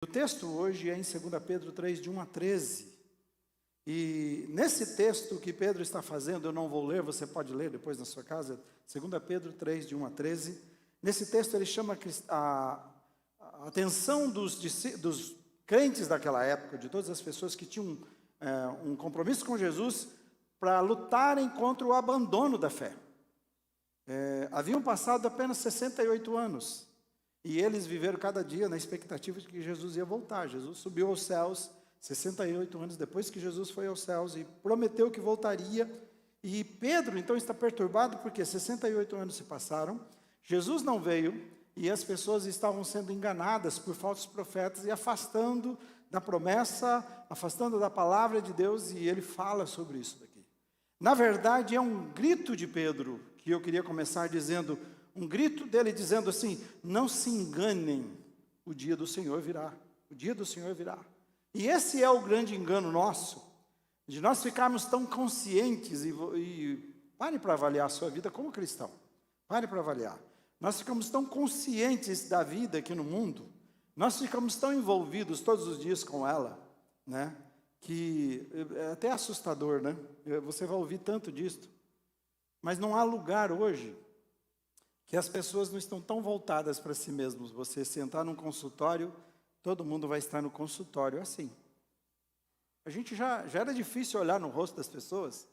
O texto hoje é em 2 Pedro 3, de 1 a 13. E nesse texto que Pedro está fazendo, eu não vou ler, você pode ler depois na sua casa, 2 Pedro 3, de 1 a 13. Nesse texto ele chama a atenção dos crentes daquela época, de todas as pessoas que tinham um compromisso com Jesus, para lutarem contra o abandono da fé. Haviam passado apenas 68 anos. E eles viveram cada dia na expectativa de que Jesus ia voltar. Jesus subiu aos céus 68 anos depois que Jesus foi aos céus e prometeu que voltaria. E Pedro então está perturbado porque 68 anos se passaram, Jesus não veio e as pessoas estavam sendo enganadas por falsos profetas e afastando da promessa, afastando da palavra de Deus, e ele fala sobre isso daqui. Na verdade é um grito de Pedro que eu queria começar dizendo. Um grito dele dizendo assim: não se enganem, o dia do Senhor virá, o dia do Senhor virá. E esse é o grande engano nosso, de nós ficarmos tão conscientes, e pare para avaliar a sua vida como cristão, pare para avaliar. Nós ficamos tão conscientes da vida aqui no mundo, nós ficamos tão envolvidos todos os dias com ela, né, que é até assustador, né? Você vai ouvir tanto disso, mas não há lugar hoje que as pessoas não estão tão voltadas para si mesmos. Você sentar num consultório, todo mundo vai estar no consultório assim. A gente já era difícil olhar no rosto das pessoas,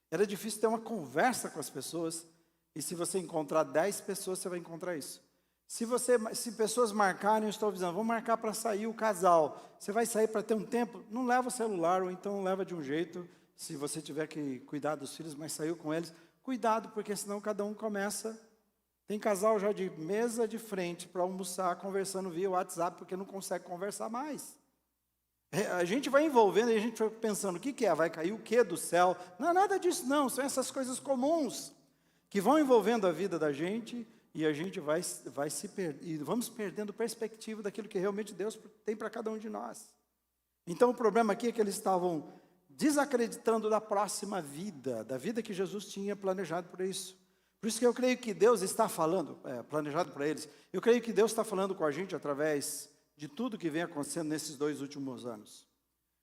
era difícil ter uma conversa com as pessoas, e se você encontrar 10 pessoas, você vai encontrar isso. Se pessoas marcarem, eu estou avisando, vamos marcar para sair o casal, você vai sair para ter um tempo, não leva o celular, ou então leva de um jeito, se você tiver que cuidar dos filhos, mas saiu com eles, cuidado, porque senão cada um começa. Tem casal já de mesa de frente para almoçar, conversando via WhatsApp, porque não consegue conversar mais. A gente vai envolvendo e a gente vai pensando, o que é? Vai cair o quê do céu? Não é nada disso não, são essas coisas comuns, que vão envolvendo a vida da gente, e a gente vai se perder, e vamos perdendo perspectiva daquilo que realmente Deus tem para cada um de nós. Então o problema aqui é que eles estavam desacreditando da próxima vida, da vida que Jesus tinha planejado para isso. Por isso que eu creio que Deus está falando, planejado para eles, eu creio que Deus está falando com a gente através de tudo que vem acontecendo nesses 2 últimos anos.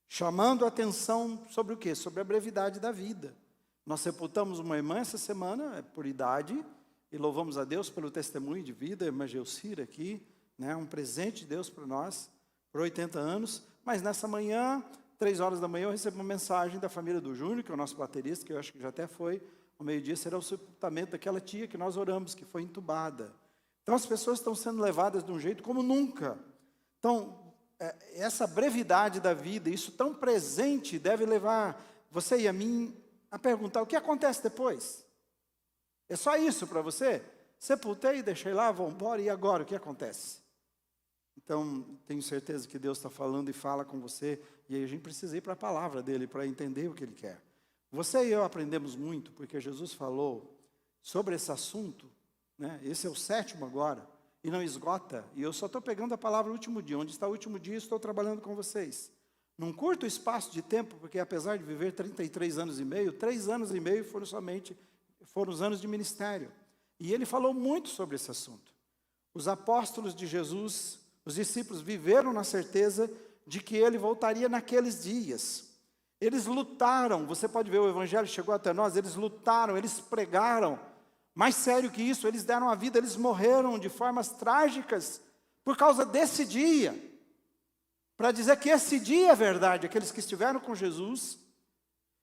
Chamando a atenção sobre o quê? Sobre a brevidade da vida. Nós sepultamos uma irmã essa semana, por idade, e louvamos a Deus pelo testemunho de vida, a irmã Gelcira aqui, né, um presente de Deus para nós, por 80 anos, mas nessa manhã, 3 horas da manhã, eu recebi uma mensagem da família do Júnior, que é o nosso baterista, que eu acho que já até foi. Ao meio-dia será o sepultamento daquela tia que nós oramos, que foi entubada. Então as pessoas estão sendo levadas de um jeito como nunca. Então, essa brevidade da vida, isso tão presente, deve levar você e a mim a perguntar, o que acontece depois? É só isso para você? Sepultei, deixei lá, vou embora, e agora o que acontece? Então, tenho certeza que Deus está falando e fala com você, e aí a gente precisa ir para a palavra dele, para entender o que ele quer. Você e eu aprendemos muito, porque Jesus falou sobre esse assunto, né? Esse é o 7º agora, e não esgota, e eu só estou pegando a palavra último dia. Onde está o último dia, estou trabalhando com vocês. Num curto espaço de tempo, porque apesar de viver 33 anos e meio, 3 anos e meio foram os anos de ministério. E ele falou muito sobre esse assunto. Os apóstolos de Jesus, os discípulos viveram na certeza de que ele voltaria naqueles dias. Eles lutaram, você pode ver, o evangelho chegou até nós, eles lutaram, eles pregaram. Mais sério que isso, eles deram a vida, eles morreram de formas trágicas por causa desse dia. Para dizer que esse dia é verdade, aqueles que estiveram com Jesus.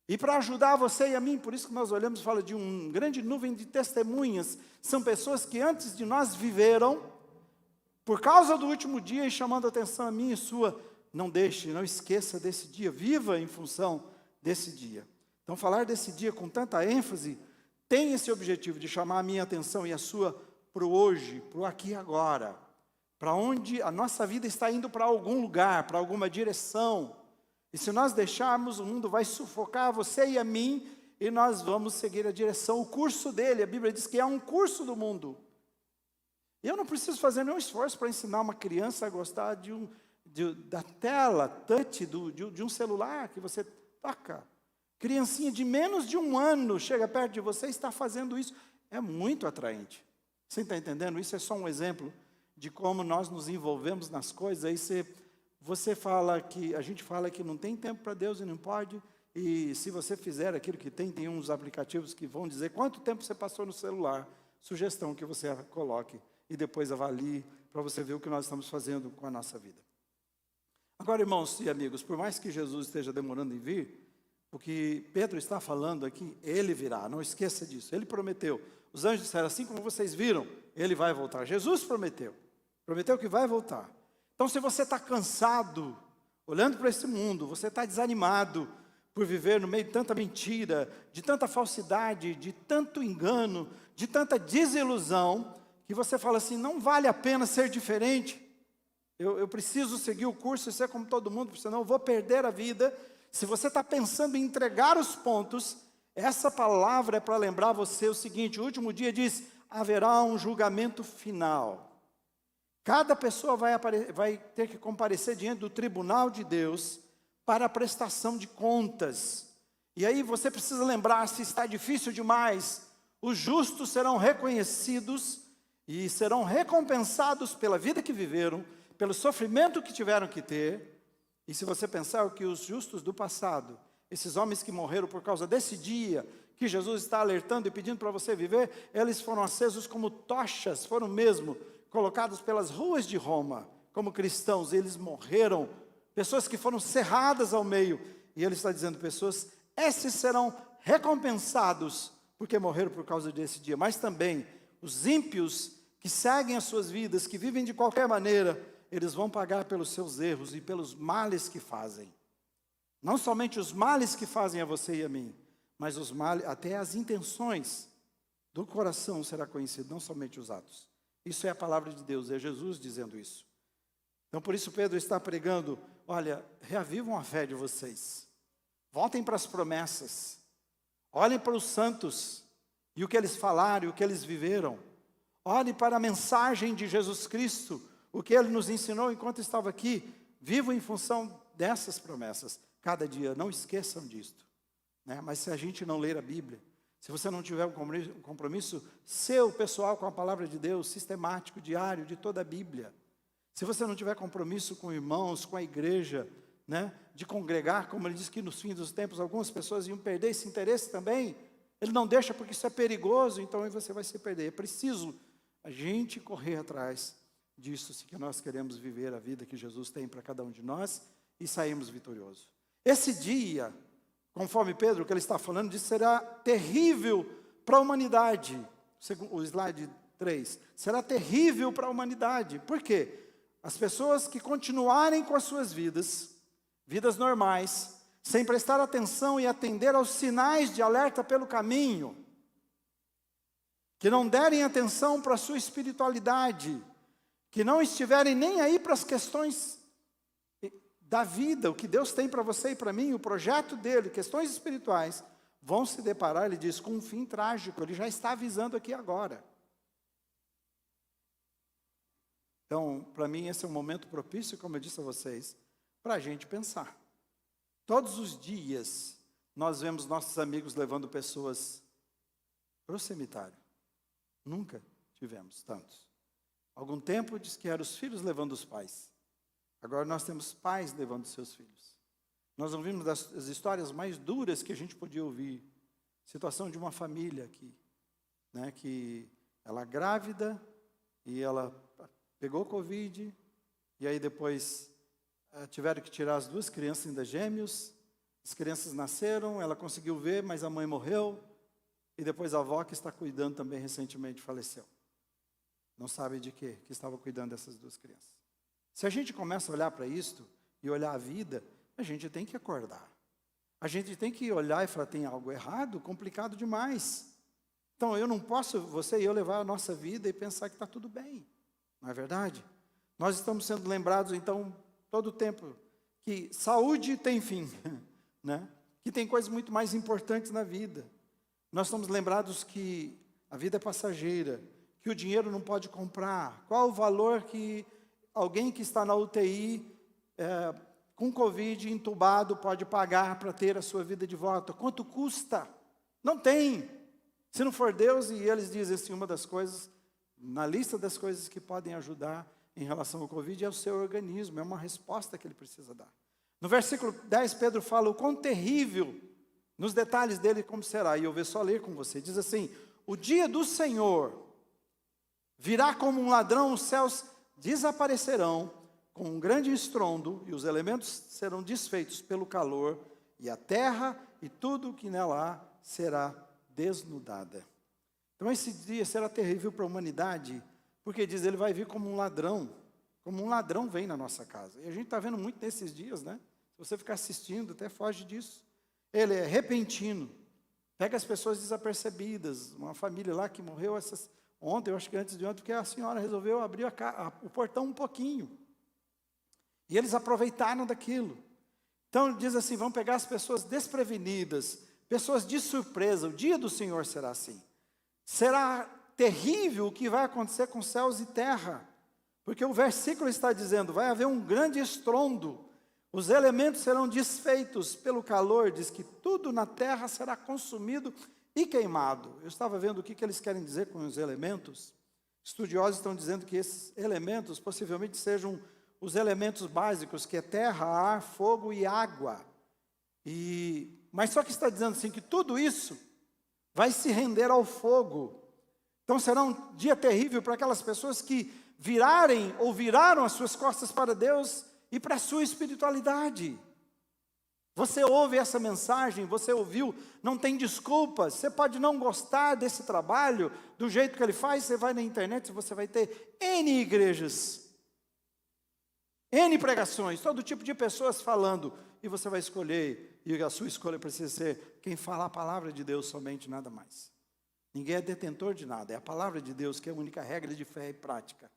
E para ajudar você e a mim, por isso que nós olhamos e fala de uma grande nuvem de testemunhas. São pessoas que antes de nós viveram, por causa do último dia, e chamando a atenção a mim e sua. Não deixe, não esqueça desse dia, viva em função desse dia. Então falar desse dia com tanta ênfase, tem esse objetivo de chamar a minha atenção e a sua para o hoje, para o aqui e agora. Para onde a nossa vida está indo, para algum lugar, para alguma direção. E se nós deixarmos, o mundo vai sufocar você e a mim, e nós vamos seguir a direção, o curso dele. A Bíblia diz que é um curso do mundo. Eu não preciso fazer nenhum esforço para ensinar uma criança a gostar da tela touch de um celular que você toca. Criancinha de menos de 1 ano chega perto de você e está fazendo isso. É muito atraente. Você está entendendo? Isso é só um exemplo de como nós nos envolvemos nas coisas. Aí a gente fala que não tem tempo para Deus e não pode, e se você fizer aquilo que tem uns aplicativos que vão dizer quanto tempo você passou no celular, sugestão que você coloque e depois avalie para você ver o que nós estamos fazendo com a nossa vida. Agora, irmãos e amigos, por mais que Jesus esteja demorando em vir, o que Pedro está falando aqui, ele virá, não esqueça disso, ele prometeu. Os anjos disseram, assim como vocês viram, ele vai voltar. Jesus prometeu que vai voltar. Então, se você está cansado, olhando para esse mundo, você está desanimado por viver no meio de tanta mentira, de tanta falsidade, de tanto engano, de tanta desilusão, que você fala assim, não vale a pena ser diferente, eu preciso seguir o curso e ser como todo mundo, senão eu vou perder a vida. Se você está pensando em entregar os pontos, essa palavra é para lembrar você o seguinte, o último dia diz, haverá um julgamento final. Cada pessoa vai ter que comparecer diante do tribunal de Deus para a prestação de contas. E aí você precisa lembrar, se está difícil demais, os justos serão reconhecidos e serão recompensados pela vida que viveram, pelo sofrimento que tiveram que ter. E se você pensar que os justos do passado, esses homens que morreram por causa desse dia, que Jesus está alertando e pedindo para você viver, eles foram acesos como tochas, foram mesmo colocados pelas ruas de Roma, como cristãos, eles morreram, pessoas que foram cerradas ao meio, e ele está dizendo, pessoas, esses serão recompensados, porque morreram por causa desse dia, mas também, os ímpios, que seguem as suas vidas, que vivem de qualquer maneira, eles vão pagar pelos seus erros, e pelos males que fazem, não somente os males que fazem a você e a mim, mas os males, até as intenções do coração será conhecido, não somente os atos. Isso é a palavra de Deus, é Jesus dizendo isso. Então por isso Pedro está pregando, olha, reavivam a fé de vocês. Voltem para as promessas. Olhem para os santos, e o que eles falaram, e o que eles viveram. Olhem para a mensagem de Jesus Cristo, o que Ele nos ensinou enquanto estava aqui. Vivam em função dessas promessas, cada dia, não esqueçam disto. Mas se a gente não ler a Bíblia, se você não tiver um compromisso seu, pessoal, com a palavra de Deus, sistemático, diário, de toda a Bíblia, se você não tiver compromisso com irmãos, com a igreja, de congregar, como ele diz que nos fins dos tempos algumas pessoas iam perder esse interesse também, ele não deixa porque isso é perigoso, então aí você vai se perder. É preciso a gente correr atrás disso, se que nós queremos viver a vida que Jesus tem para cada um de nós e sairmos vitoriosos. Esse dia, conforme Pedro, que ele está falando, diz, será terrível para a humanidade. Segundo o slide 3, será terrível para a humanidade. Por quê? As pessoas que continuarem com as suas vidas normais, sem prestar atenção e atender aos sinais de alerta pelo caminho, que não derem atenção para a sua espiritualidade, que não estiverem nem aí para as questões da vida, o que Deus tem para você e para mim, o projeto dele, questões espirituais, vão se deparar, ele diz, com um fim trágico. Ele já está avisando aqui agora. Então, para mim, esse é um momento propício, como eu disse a vocês, para a gente pensar. Todos os dias, nós vemos nossos amigos levando pessoas para o cemitério. Nunca tivemos tantos. Algum tempo, diz que eram os filhos levando os pais. Agora nós temos pais levando seus filhos. Nós ouvimos das histórias mais duras que a gente podia ouvir. Situação de uma família aqui, que ela grávida e ela pegou Covid, e aí depois tiveram que tirar as duas crianças ainda gêmeos, as crianças nasceram, ela conseguiu ver, mas a mãe morreu, e depois a avó que está cuidando também recentemente faleceu. Não sabe de quê, que estava cuidando dessas duas crianças. Se a gente começa a olhar para isto e olhar a vida, a gente tem que acordar. A gente tem que olhar e falar, tem algo errado, complicado demais. Então eu não posso, você e eu, levar a nossa vida e pensar que está tudo bem. Não é verdade? Nós estamos sendo lembrados, então, todo o tempo, que saúde tem fim, que tem coisas muito mais importantes na vida. Nós estamos lembrados que a vida é passageira, que o dinheiro não pode comprar. Qual o valor que alguém que está na UTI, com Covid, entubado, pode pagar para ter a sua vida de volta? Quanto custa? Não tem. Se não for Deus, e eles dizem assim, uma das coisas, na lista das coisas que podem ajudar, em relação ao Covid é o seu organismo, é uma resposta que ele precisa dar. No versículo 10, Pedro fala o quão terrível, nos detalhes dele, como será. E eu vou só ler com você. Diz assim: o dia do Senhor virá como um ladrão, os céus desaparecerão com um grande estrondo, e os elementos serão desfeitos pelo calor, e a terra e tudo o que nela há será desnudada. Então esse dia será terrível para a humanidade, porque diz, ele vai vir como um ladrão vem na nossa casa. E a gente está vendo muito nesses dias, né? Se você ficar assistindo, até foge disso. Ele é repentino, pega as pessoas desapercebidas. Uma família lá que morreu ontem, eu acho que antes de ontem, porque a senhora resolveu abrir o portão um pouquinho. E eles aproveitaram daquilo. Então diz assim, vão pegar as pessoas desprevenidas, pessoas de surpresa. O dia do Senhor será assim. Será terrível o que vai acontecer com céus e terra. Porque o versículo está dizendo, vai haver um grande estrondo. Os elementos serão desfeitos pelo calor, diz que tudo na terra será consumido e queimado. Eu estava vendo o que eles querem dizer com os elementos. Estudiosos estão dizendo que esses elementos possivelmente sejam os elementos básicos, que é terra, ar, fogo e água. Mas só que está dizendo assim, que tudo isso vai se render ao fogo. Então será um dia terrível para aquelas pessoas que virarem ou viraram as suas costas para Deus e para a sua espiritualidade. Você ouve essa mensagem, você ouviu, não tem desculpas. Você pode não gostar desse trabalho, do jeito que ele faz, você vai na internet, você vai ter N igrejas, N pregações, todo tipo de pessoas falando, e você vai escolher, e a sua escolha precisa ser quem fala a palavra de Deus somente, nada mais. Ninguém é detentor de nada, é a palavra de Deus que é a única regra de fé e prática.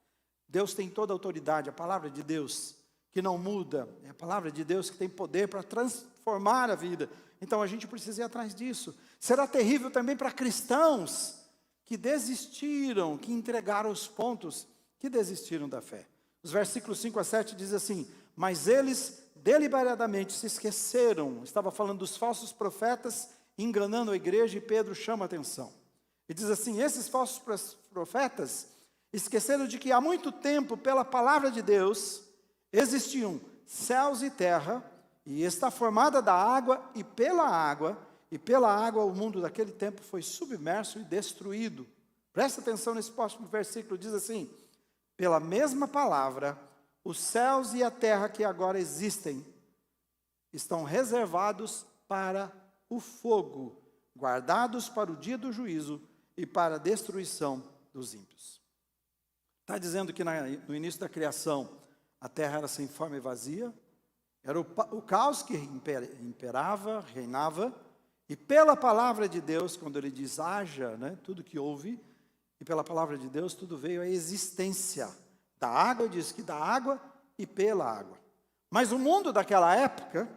Deus tem toda a autoridade, a palavra de Deus que não muda, é a palavra de Deus que tem poder para transformar a vida. Então a gente precisa ir atrás disso. Será terrível também para cristãos que desistiram, que entregaram os pontos, que desistiram da fé. Os versículos 5 a 7 diz assim, mas eles deliberadamente se esqueceram, estava falando dos falsos profetas, enganando a igreja, e Pedro chama a atenção. E diz assim, esses falsos profetas esqueceram de que há muito tempo, pela palavra de Deus, existiam céus e terra, e está formada da água e pela água o mundo daquele tempo foi submerso e destruído. Presta atenção nesse próximo versículo, diz assim, pela mesma palavra, os céus e a terra que agora existem, estão reservados para o fogo, guardados para o dia do juízo e para a destruição dos ímpios. Está dizendo que no início da criação, a terra era sem forma e vazia, era o caos que imperava, reinava, e pela palavra de Deus, quando ele diz haja, né, tudo que houve, e pela palavra de Deus tudo veio à existência. Da água, diz que da água e pela água. Mas o mundo daquela época,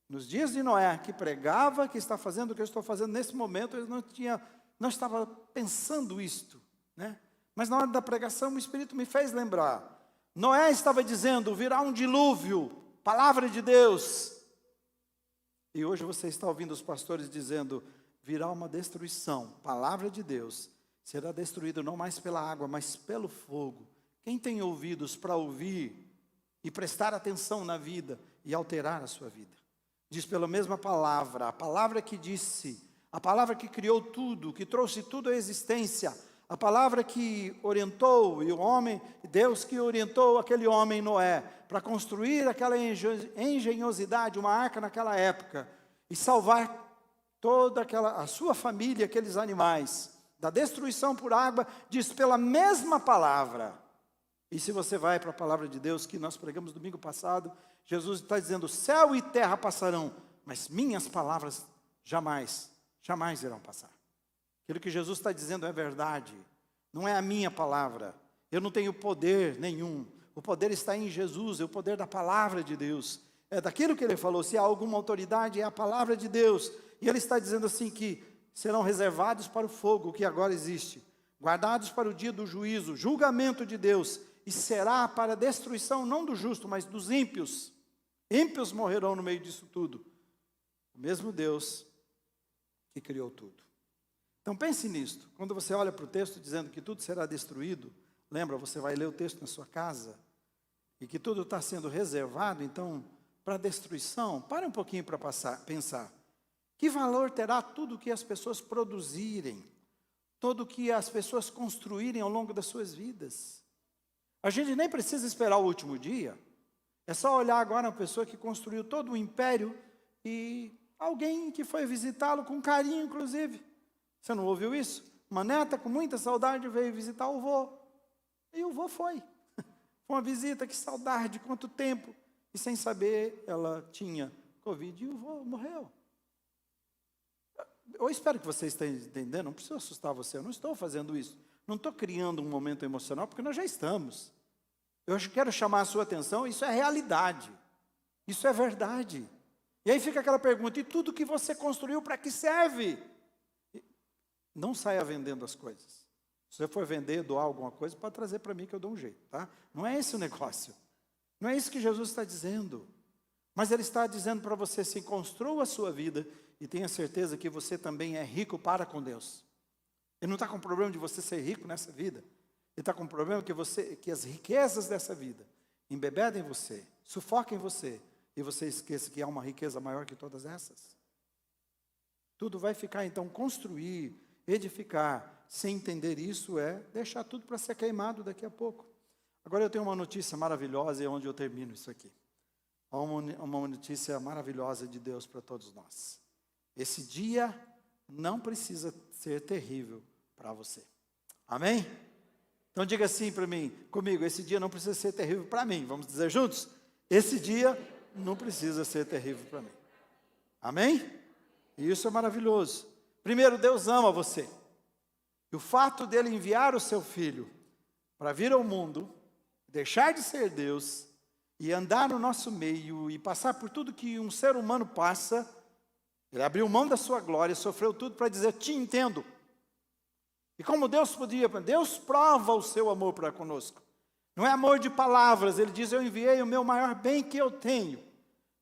nos dias de Noé, que pregava, que está fazendo o que eu estou fazendo nesse momento, ele não estava pensando isto, né? Mas na hora da pregação o Espírito me fez lembrar. Noé estava dizendo, virá um dilúvio, palavra de Deus. E hoje você está ouvindo os pastores dizendo, virá uma destruição, palavra de Deus. Será destruído não mais pela água, mas pelo fogo. Quem tem ouvidos para ouvir e prestar atenção na vida e alterar a sua vida? Diz pela mesma palavra, a palavra que disse, a palavra que criou tudo, que trouxe tudo à existência, a palavra que orientou, e o homem, Deus que orientou aquele homem Noé, para construir aquela engenhosidade, uma arca naquela época, e salvar toda a sua família, aqueles animais, da destruição por água, diz pela mesma palavra. E se você vai para a palavra de Deus, que nós pregamos domingo passado, Jesus está dizendo, céu e terra passarão, mas minhas palavras jamais irão passar. Aquilo que Jesus está dizendo é verdade, não é a minha palavra, eu não tenho poder nenhum, o poder está em Jesus, é o poder da palavra de Deus, é daquilo que ele falou, se há alguma autoridade é a palavra de Deus, e ele está dizendo assim que serão reservados para o fogo que agora existe, guardados para o dia do juízo, julgamento de Deus, e será para a destruição não do justo, mas dos ímpios. Ímpios morrerão no meio disso tudo, o mesmo Deus que criou tudo. Então pense nisto, quando você olha para o texto dizendo que tudo será destruído, lembra, você vai ler o texto na sua casa, e que tudo está sendo reservado, então, para destruição, pare um pouquinho para pensar. Que valor terá tudo que as pessoas produzirem, tudo que as pessoas construírem ao longo das suas vidas? A gente nem precisa esperar o último dia, é só olhar agora uma pessoa que construiu todo um império e alguém que foi visitá-lo com carinho, inclusive. Você não ouviu isso? Uma neta com muita saudade veio visitar o vô, e o vô foi. Foi uma visita, que saudade, quanto tempo. E sem saber, ela tinha Covid e o vô morreu. Eu espero que você esteja entendendo, não precisa assustar você, eu não estou fazendo isso. Não estou criando um momento emocional, porque nós já estamos. Eu quero chamar a sua atenção, isso é realidade. Isso é verdade. E aí fica aquela pergunta, e tudo que você construiu, para que serve? Não saia vendendo as coisas. Se você for vender, doar alguma coisa, pode trazer para mim que eu dou um jeito, tá? Não é esse o negócio. Não é isso que Jesus está dizendo. Mas Ele está dizendo para você, se construa a sua vida e tenha certeza que você também é rico para com Deus. Ele não está com problema de você ser rico nessa vida. Ele está com problema que as riquezas dessa vida embebedem você, sufoquem você, e você esqueça que há uma riqueza maior que todas essas. Tudo vai ficar, então, construir, edificar, sem entender isso é deixar tudo para ser queimado daqui a pouco. Agora eu tenho uma notícia maravilhosa, e é onde eu termino isso aqui. Há uma notícia maravilhosa de Deus para todos nós. Esse dia não precisa ser terrível para você. Amém? Então diga assim para mim, comigo, esse dia não precisa ser terrível para mim. Vamos dizer juntos? Esse dia não precisa ser terrível para mim. Amém? E isso é maravilhoso. Primeiro, Deus ama você. E o fato dele enviar o seu filho para vir ao mundo, deixar de ser Deus e andar no nosso meio e passar por tudo que um ser humano passa, ele abriu mão da sua glória, sofreu tudo para dizer, te entendo. E como Deus prova o seu amor para conosco. Não é amor de palavras, ele diz, eu enviei o meu maior bem que eu tenho,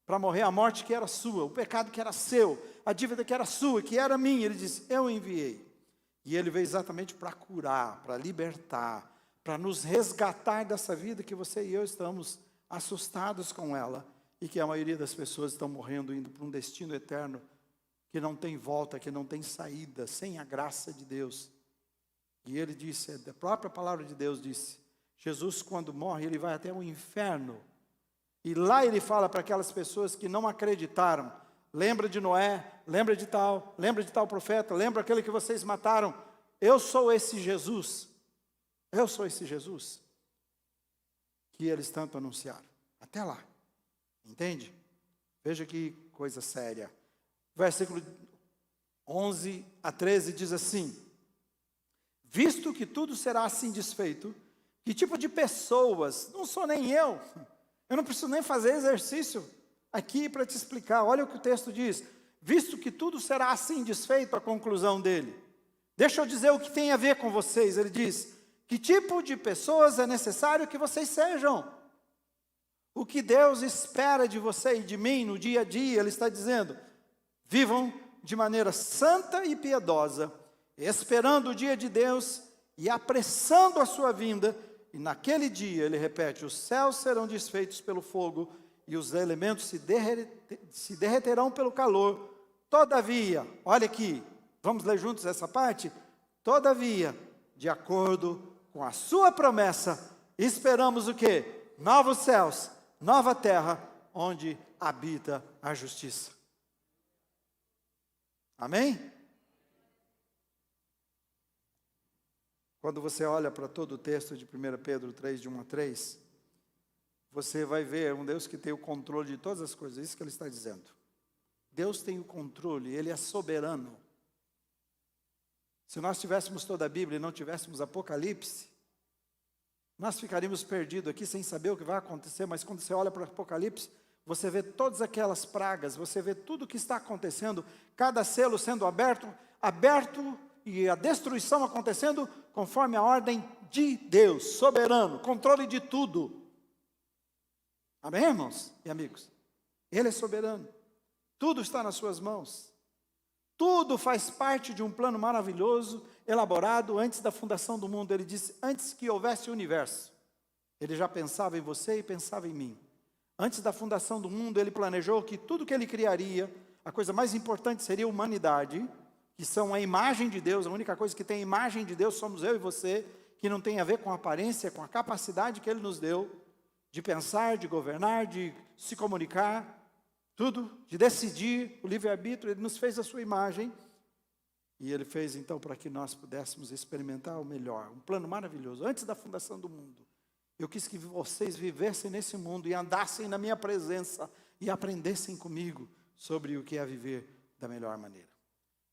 para morrer a morte que era sua, o pecado que era seu, a dívida que era sua, que era minha. Ele disse, eu enviei. E ele veio exatamente para curar, para libertar, para nos resgatar dessa vida que você e eu estamos assustados com ela, e que a maioria das pessoas estão morrendo, indo para um destino eterno, que não tem volta, que não tem saída, sem a graça de Deus. E ele disse, a própria palavra de Deus disse, Jesus quando morre, ele vai até o inferno, e lá ele fala para aquelas pessoas que não acreditaram, lembra de Noé, lembra de tal profeta, lembra aquele que vocês mataram, eu sou esse Jesus, que eles tanto anunciaram, até lá, entende? Veja que coisa séria. Versículo 11 a 13 diz assim, visto que tudo será assim desfeito, que tipo de pessoas, não sou nem eu não preciso nem fazer exercício aqui para te explicar, olha o que o texto diz, visto que tudo será assim desfeito, a conclusão dele, deixa eu dizer o que tem a ver com vocês, ele diz, que tipo de pessoas é necessário que vocês sejam, o que Deus espera de você e de mim no dia a dia, ele está dizendo, vivam de maneira santa e piedosa, esperando o dia de Deus e apressando a sua vinda, e naquele dia, ele repete, os céus serão desfeitos pelo fogo, e os elementos se derreterão pelo calor, todavia, olha aqui, vamos ler juntos essa parte? Todavia, de acordo com a sua promessa, esperamos o quê? Novos céus, nova terra, onde habita a justiça. Amém? Quando você olha para todo o texto de 1 Pedro 3, de 1 a 3, você vai ver um Deus que tem o controle de todas as coisas, isso que ele está dizendo. Deus tem o controle, Ele é soberano. Se nós tivéssemos toda a Bíblia e não tivéssemos Apocalipse, nós ficaríamos perdidos aqui sem saber o que vai acontecer, mas quando você olha para o Apocalipse, você vê todas aquelas pragas, você vê tudo o que está acontecendo, cada selo sendo aberto e a destruição acontecendo conforme a ordem de Deus, soberano, controle de tudo. Amém, irmãos e amigos? Ele é soberano, tudo está nas suas mãos, tudo faz parte de um plano maravilhoso elaborado antes da fundação do mundo. Ele disse, antes que houvesse o universo, ele já pensava em você e pensava em mim. Antes da fundação do mundo, ele planejou que tudo que ele criaria, a coisa mais importante seria a humanidade, que são a imagem de Deus. A única coisa que tem a imagem de Deus somos eu e você, que não tem a ver com a aparência, com a capacidade que ele nos deu de pensar, de governar, de se comunicar, tudo, de decidir, o livre-arbítrio. Ele nos fez a sua imagem, e ele fez então para que nós pudéssemos experimentar o melhor, um plano maravilhoso. Antes da fundação do mundo, eu quis que vocês vivessem nesse mundo e andassem na minha presença e aprendessem comigo sobre o que é viver da melhor maneira.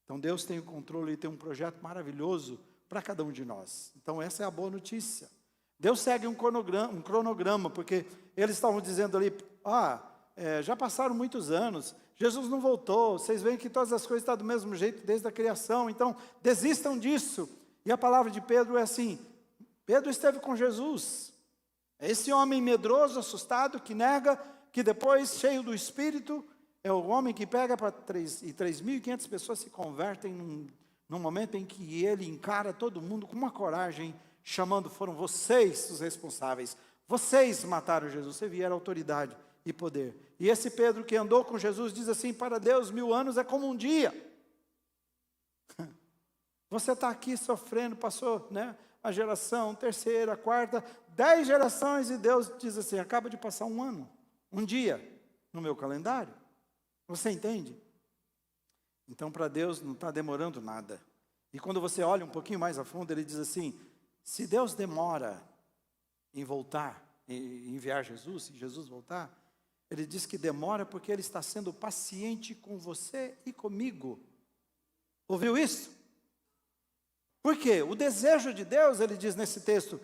Então Deus tem o controle e tem um projeto maravilhoso para cada um de nós. Então essa é a boa notícia. Deus segue um cronograma, porque eles estavam dizendo ali, já passaram muitos anos, Jesus não voltou, vocês veem que todas as coisas estão do mesmo jeito desde a criação, então desistam disso. E a palavra de Pedro é assim, Pedro esteve com Jesus. É esse homem medroso, assustado, que nega, que depois, cheio do Espírito, é o homem que pega para 3.500 pessoas se convertem num momento em que ele encara todo mundo com uma coragem, chamando, foram vocês os responsáveis, vocês mataram Jesus, você vieram autoridade e poder. E esse Pedro que andou com Jesus diz assim, para Deus 1000 anos é como um dia. Você está aqui sofrendo, passou, né? A geração, terceira, quarta, 10 gerações, e Deus diz assim, acaba de passar um ano, um dia, no meu calendário. Você entende? Então, para Deus não está demorando nada. E quando você olha um pouquinho mais a fundo, ele diz assim, se Deus demora em voltar, em enviar Jesus, se Jesus voltar, ele diz que demora porque ele está sendo paciente com você e comigo. Ouviu isso? Por quê? O desejo de Deus, ele diz nesse texto,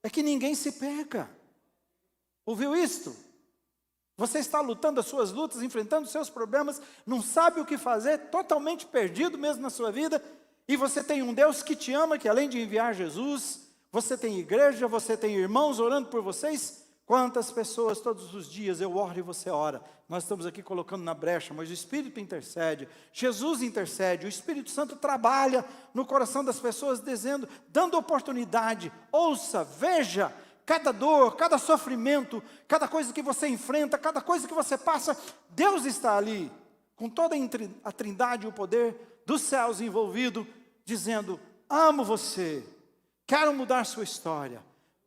é que ninguém se perca. Ouviu isto? Você está lutando as suas lutas, enfrentando os seus problemas, não sabe o que fazer, totalmente perdido mesmo na sua vida, e você tem um Deus que te ama, que além de enviar Jesus, você tem igreja, você tem irmãos orando por vocês. Quantas pessoas todos os dias eu oro e você ora. Nós estamos aqui colocando na brecha, mas o Espírito intercede, Jesus intercede, o Espírito Santo trabalha no coração das pessoas, dando oportunidade. Ouça, veja, cada dor, cada sofrimento, cada coisa que você enfrenta, cada coisa que você passa, Deus está ali, com toda a trindade e o poder dos céus envolvido, dizendo, amo você, quero mudar sua história.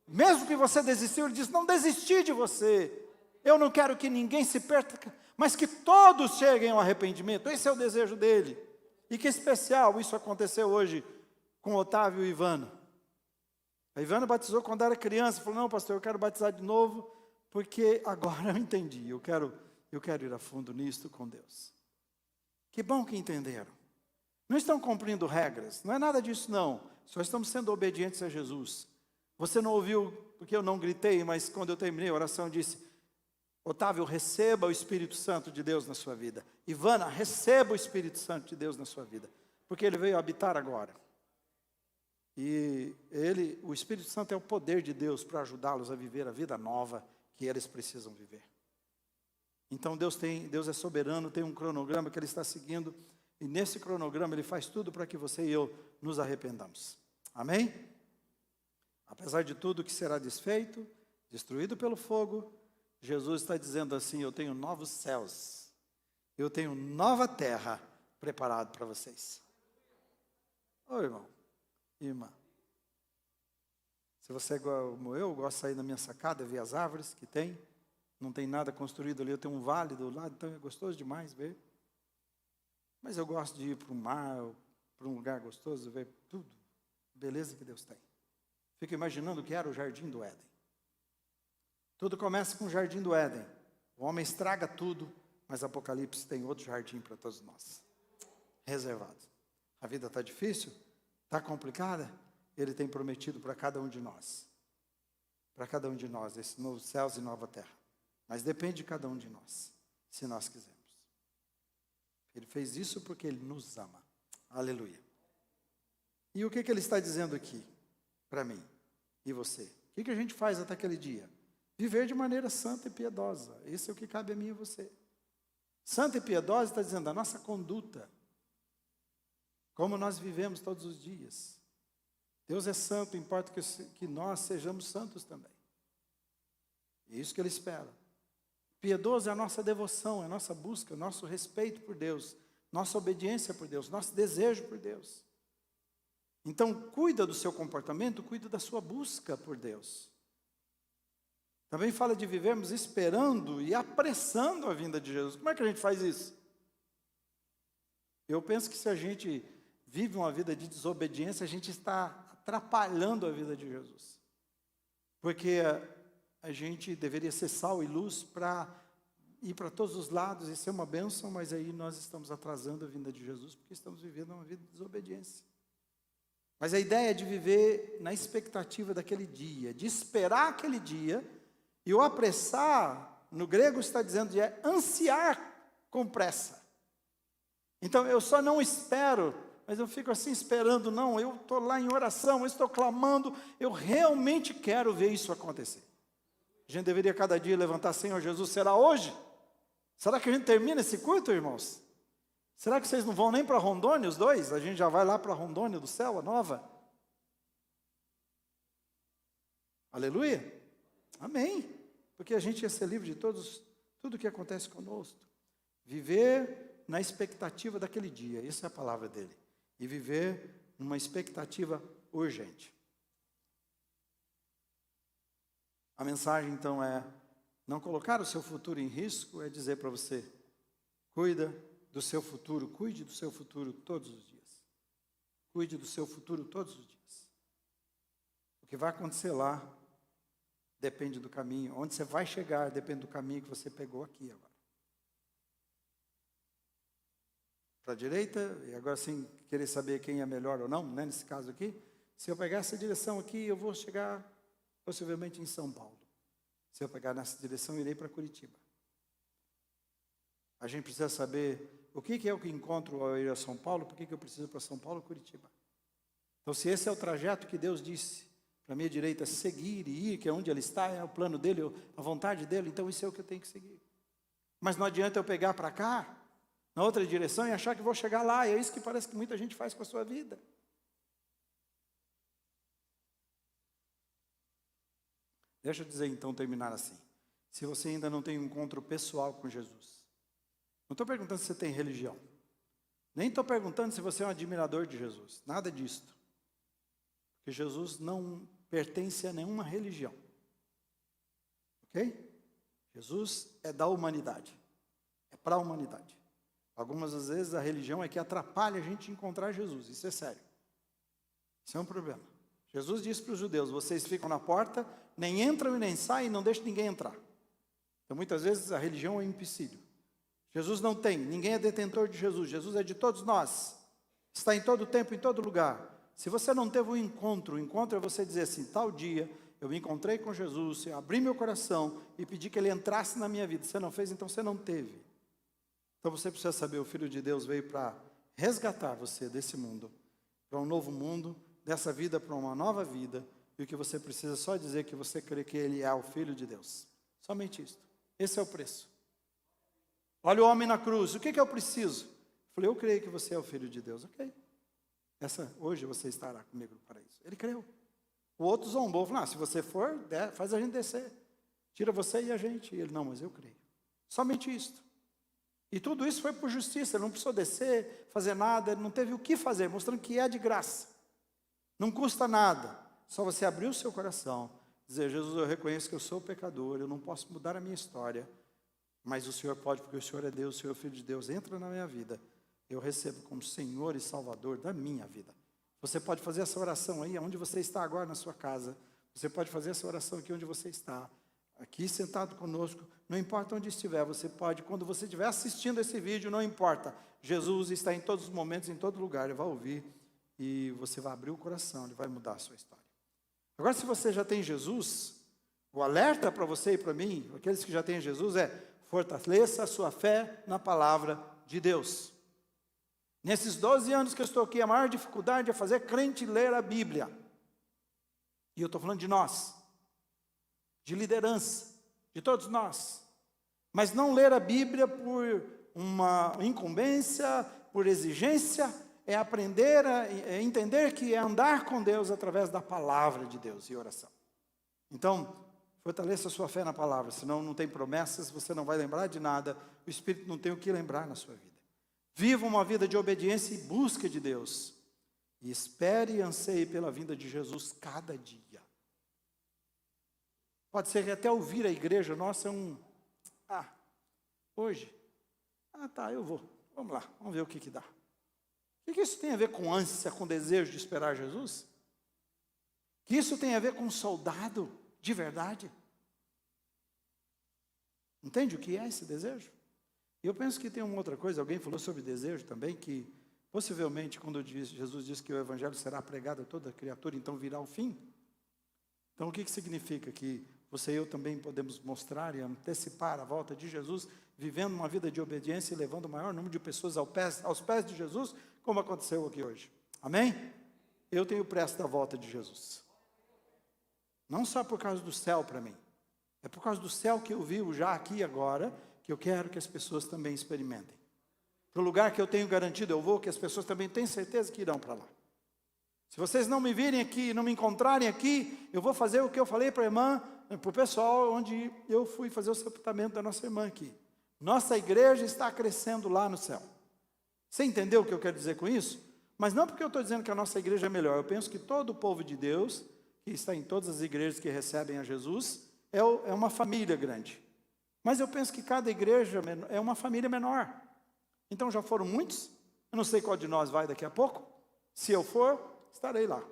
Mesmo que você desistiu, ele diz, não desisti de você. Eu não quero que ninguém se perca, mas que todos cheguem ao arrependimento. Esse é o desejo dele. E que especial isso aconteceu hoje com Otávio e Ivana. A Ivana batizou quando era criança, falou, não pastor, eu quero batizar de novo, porque agora eu entendi, eu quero ir a fundo nisto com Deus. Que bom que entenderam. Não estão cumprindo regras, não é nada disso não, só estamos sendo obedientes a Jesus. Você não ouviu, porque eu não gritei, mas quando eu terminei a oração, eu disse, Otávio, receba o Espírito Santo de Deus na sua vida. Ivana, receba o Espírito Santo de Deus na sua vida, porque ele veio habitar agora. E o Espírito Santo é o poder de Deus para ajudá-los a viver a vida nova que eles precisam viver. Então Deus é soberano, tem um cronograma que ele está seguindo, e nesse cronograma ele faz tudo para que você e eu nos arrependamos. Amém? Apesar de tudo que será desfeito, destruído pelo fogo, Jesus está dizendo assim, eu tenho novos céus, eu tenho nova terra preparado para vocês. Ô irmão, irmã, se você é como eu gosto de sair na minha sacada, ver as árvores que tem, não tem nada construído ali, eu tenho um vale do lado, então é gostoso demais ver. Mas eu gosto de ir para o mar, para um lugar gostoso, ver tudo, beleza que Deus tem. Fico imaginando o que era o Jardim do Éden. Tudo começa com o Jardim do Éden. O homem estraga tudo, mas Apocalipse tem outro jardim para todos nós. Reservado. A vida está difícil? Está complicada? Ele tem prometido para cada um de nós. Para cada um de nós, esses novos céus e nova terra. Mas depende de cada um de nós, se nós quisermos. Ele fez isso porque ele nos ama. Aleluia. E o que ele está dizendo aqui para mim e você? O que a gente faz até aquele dia? Viver de maneira santa e piedosa. Esse é o que cabe a mim e a você. Santa e piedosa está dizendo a nossa conduta. Como nós vivemos todos os dias. Deus é santo, importa que nós sejamos santos também. É isso que Ele espera. Piedoso é a nossa devoção, é a nossa busca, nosso respeito por Deus, nossa obediência por Deus, nosso desejo por Deus. Então, cuida do seu comportamento, cuida da sua busca por Deus. Também fala de vivermos esperando e apressando a vinda de Jesus. Como é que a gente faz isso? Eu penso que se a gente vive uma vida de desobediência, a gente está atrapalhando a vida de Jesus. Porque a gente deveria ser sal e luz para ir para todos os lados e ser uma bênção, mas aí nós estamos atrasando a vinda de Jesus, porque estamos vivendo uma vida de desobediência. Mas a ideia é de viver na expectativa daquele dia, de esperar aquele dia, e o apressar, no grego está dizendo, é ansiar com pressa. Então eu só não espero, mas eu fico assim esperando, não, eu estou lá em oração, eu estou clamando, eu realmente quero ver isso acontecer. A gente deveria cada dia levantar, Senhor Jesus, será hoje? Será que a gente termina esse culto, irmãos? Será que vocês não vão nem para Rondônia, os dois? A gente já vai lá para Rondônia do céu, a nova? Aleluia? Amém. Porque a gente ia ser livre de tudo que acontece conosco. Viver na expectativa daquele dia, essa é a palavra dele. E viver numa expectativa urgente. A mensagem então é, não colocar o seu futuro em risco, é dizer para você, cuida do seu futuro, cuide do seu futuro todos os dias. Cuide do seu futuro todos os dias. O que vai acontecer lá depende do caminho. Onde você vai chegar depende do caminho que você pegou aqui agora. Para a direita, e agora sem querer saber quem é melhor ou não, né, nesse caso aqui, se eu pegar essa direção aqui, eu vou chegar possivelmente em São Paulo. Se eu pegar nessa direção, eu irei para Curitiba. A gente precisa saber o que é o que encontro ao ir a São Paulo, por que eu preciso ir para São Paulo ou Curitiba. Então, se esse é o trajeto que Deus disse para a minha direita, seguir e ir, que é onde Ele está, é o plano dEle, a vontade dEle, então isso é o que eu tenho que seguir. Mas não adianta eu pegar para cá, na outra direção, e achar que vou chegar lá, e é isso que parece que muita gente faz com a sua vida. Deixa eu dizer então, terminar assim. Se você ainda não tem um encontro pessoal com Jesus, não estou perguntando se você tem religião, nem estou perguntando se você é um admirador de Jesus, nada disto. Porque Jesus não pertence a nenhuma religião. Ok? Jesus é da humanidade, é para a humanidade. Algumas das vezes a religião é que atrapalha a gente encontrar Jesus, isso é sério. Isso é um problema. Jesus disse para os judeus, vocês ficam na porta, nem entram e nem saem, não deixam ninguém entrar. Então muitas vezes a religião é um empecilho. Jesus não tem, ninguém é detentor de Jesus, Jesus é de todos nós. Está em todo tempo, em todo lugar. Se você não teve um encontro, o encontro é você dizer assim, tal dia eu me encontrei com Jesus, eu abri meu coração e pedi que Ele entrasse na minha vida. Você não fez, então você não teve. Então você precisa saber, o Filho de Deus veio para resgatar você desse mundo, para um novo mundo, dessa vida para uma nova vida, e o que você precisa só dizer que você crê que Ele é o Filho de Deus. Somente isso. Esse é o preço. Olha o homem na cruz, o que eu preciso? Eu falei, eu creio que você é o Filho de Deus. Ok. Hoje você estará comigo no paraíso. Ele creu. O outro zombou, falou, se você for, faz a gente descer. Tira você e a gente. E ele, não, mas eu creio. Somente isto. E tudo isso foi por justiça, ele não precisou descer, fazer nada, ele não teve o que fazer, mostrando que é de graça. Não custa nada. Só você abrir o seu coração, dizer, Jesus, eu reconheço que eu sou pecador, eu não posso mudar a minha história, mas o Senhor pode, porque o Senhor é Deus, o Senhor é o Filho de Deus, entra na minha vida. Eu recebo como Senhor e Salvador da minha vida. Você pode fazer essa oração aí, onde você está agora na sua casa. Você pode fazer essa oração aqui onde você está. Aqui sentado conosco, não importa onde estiver, você pode, quando você estiver assistindo esse vídeo, não importa. Jesus está em todos os momentos, em todo lugar, Ele vai ouvir e você vai abrir o coração, Ele vai mudar a sua história. Agora, se você já tem Jesus, o alerta para você e para mim, aqueles que já têm Jesus, é fortaleça a sua fé na palavra de Deus. Nesses 12 anos que eu estou aqui, a maior dificuldade é fazer crente ler a Bíblia. E eu estou falando de nós, de liderança, de todos nós. Mas não ler a Bíblia por uma incumbência, por exigência, é aprender é entender que é andar com Deus através da palavra de Deus e oração. Então, fortaleça a sua fé na palavra, senão não tem promessas, você não vai lembrar de nada, o Espírito não tem o que lembrar na sua vida. Viva uma vida de obediência e busca de Deus. E espere e anseie pela vinda de Jesus cada dia. Pode ser que até ouvir a igreja nossa hoje, tá, eu vou. Vamos lá, vamos ver o que dá. O que isso tem a ver com ânsia, com desejo de esperar Jesus? Que isso tem a ver com um soldado de verdade? Entende o que é esse desejo? E eu penso que tem uma outra coisa, alguém falou sobre desejo também, que possivelmente quando Jesus disse que o evangelho será pregado a toda criatura, então virá o fim. Então o que significa? Que você e eu também podemos mostrar e antecipar a volta de Jesus, vivendo uma vida de obediência e levando o maior número de pessoas aos pés de Jesus, como aconteceu aqui hoje. Amém? Eu tenho pressa da volta de Jesus. Não só por causa do céu para mim, é por causa do céu que eu vivo já aqui e agora, que eu quero que as pessoas também experimentem. Para o lugar que eu tenho garantido eu vou, que as pessoas também têm certeza que irão para lá. Se vocês não me virem aqui, não me encontrarem aqui, eu vou fazer o que eu falei para a irmã, para o pessoal, onde eu fui fazer o sepultamento da nossa irmã aqui. Nossa igreja está crescendo lá no céu. Você entendeu o que eu quero dizer com isso? Mas não porque eu estou dizendo que a nossa igreja é melhor. Eu penso que todo o povo de Deus, que está em todas as igrejas que recebem a Jesus, é uma família grande. Mas eu penso que cada igreja é uma família menor. Então já foram muitos. Eu não sei qual de nós vai daqui a pouco. Se eu for, estarei lá.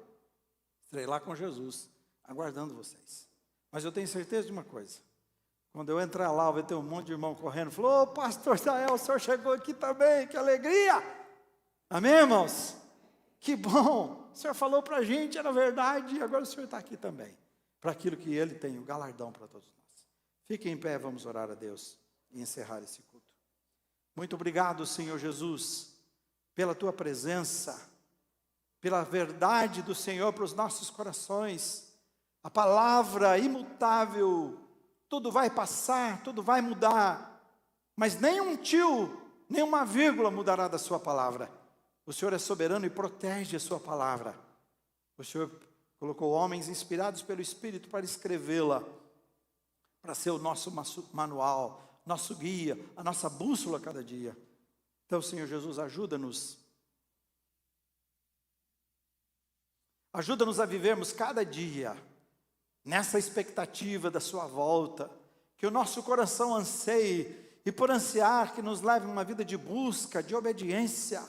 Estarei lá com Jesus, aguardando vocês. Mas eu tenho certeza de uma coisa. Quando eu entrar lá, vai ter um monte de irmão correndo. Falou, pastor Israel, o senhor chegou aqui também, que alegria. Amém, irmãos? Que bom. O senhor falou para a gente, era verdade, e agora o senhor está aqui também. Para aquilo que ele tem, o galardão para todos nós. Fiquem em pé, vamos orar a Deus e encerrar esse culto. Muito obrigado, Senhor Jesus, pela tua presença, pela verdade do Senhor para os nossos corações. A palavra imutável, tudo vai passar, tudo vai mudar, mas nem um tio, nem uma vírgula mudará da sua palavra. O Senhor é soberano e protege a sua palavra. O Senhor colocou homens inspirados pelo Espírito para escrevê-la, para ser o nosso manual, nosso guia, a nossa bússola a cada dia. Então, Senhor Jesus, ajuda-nos. Ajuda-nos a vivermos cada dia nessa expectativa da sua volta, que o nosso coração anseie, e por ansiar que nos leve uma vida de busca, de obediência,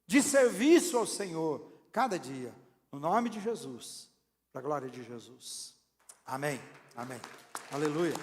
de serviço ao Senhor, cada dia, no nome de Jesus, para a glória de Jesus. Amém, amém, aleluia.